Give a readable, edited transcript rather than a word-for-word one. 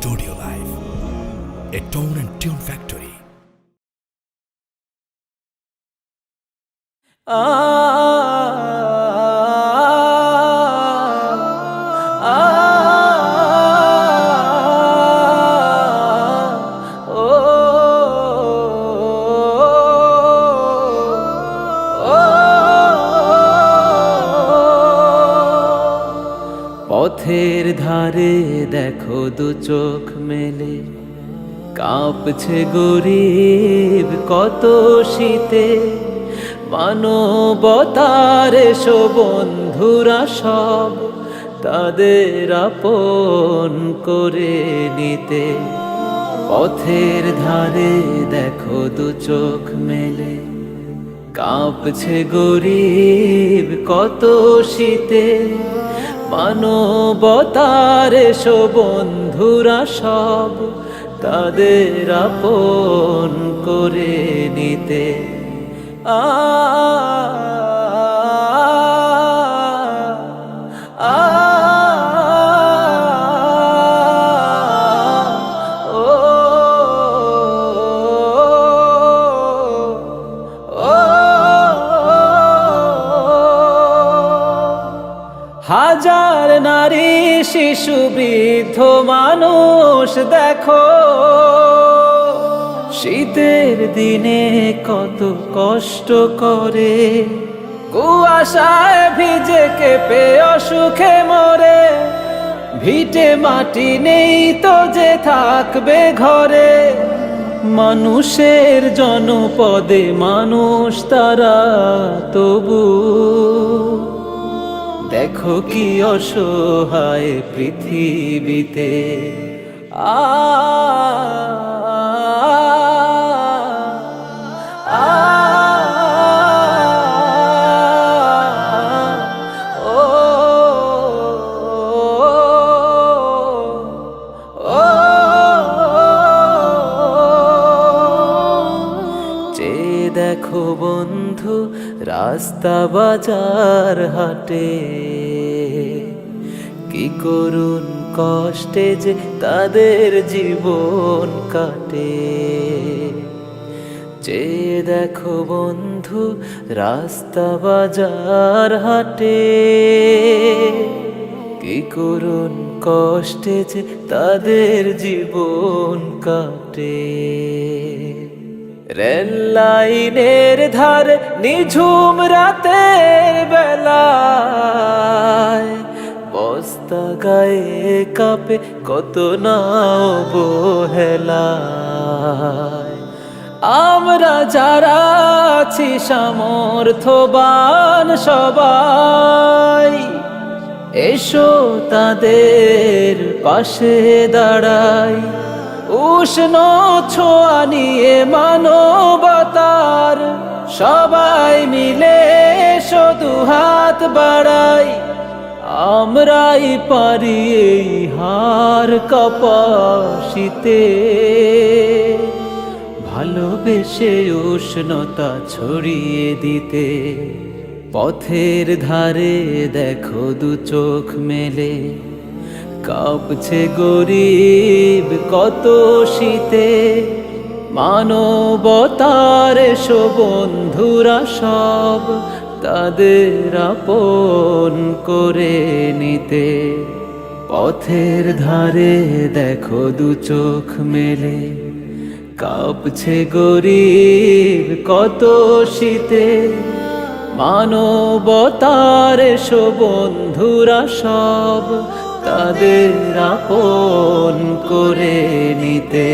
Studio Live, a tone and tune factory. পথের ধারে দেখো দু চোখ মেলে, কাঁপছে গরিব কত শীতে। মানবতার এসো বন্ধুরা সব, তাদের আপন করে নিতে। পথের ধারে দেখো দু চোখ মেলে, কাঁপছে গরিব কত শীতে। মানবতার এসো বন্ধুরা সব, তাদের আপন করে নিতে। হাজার নারী শিশু বৃদ্ধ মানুষ দেখো, শীতের দিনে কত কষ্ট করে। কুয়াশায় ভিজে কেঁপে অসুখে মরে, ভিটে মাটি নেই তো যে থাকবে ঘরে। মানুষের জনপদে মানুষ তারা তবু, দেখো কি অসহায় পৃথিবীতে। দেখো বন্ধু রাস্তা বাজার হাটে, কি করুণ কষ্টে যে তাদের জীবন কাটে। যে দেখো বন্ধু রাস্তা বাজার হাটে, কি করুণ কষ্টে যে তাদের জীবন কাটে। রেল লাইনের ধারে নিঝুম রাতের বেলায়, বস্তা গায়ে কাঁপে কত নাও বহেলায়। আমরা যারা আছি সামর্থ্যবান সবাই, এসো তাদের পাশে দাঁড়াই। উষ্ণ ছোঁয়া নিয়ে মানবতার, সবাই মিলে এসো দুহাত বাড়াই। আমরাই পারি এই হার কাঁপাশীতে, ভালোবেসে উষ্ণতা ছড়িয়ে দিতে। পথের ধারে দেখো দু চোখ মেলে, কাঁপছে গরিব কত শীতে। মানবতার এসো বন্ধুরা সব, তাদের আপন করে নিতে। পথের ধারে দেখো দু চোখ মেলে, কাঁপছে গরিব কত শীতে। মানবতার এসো বন্ধুরা সব, তাদের আপন করে নিতে।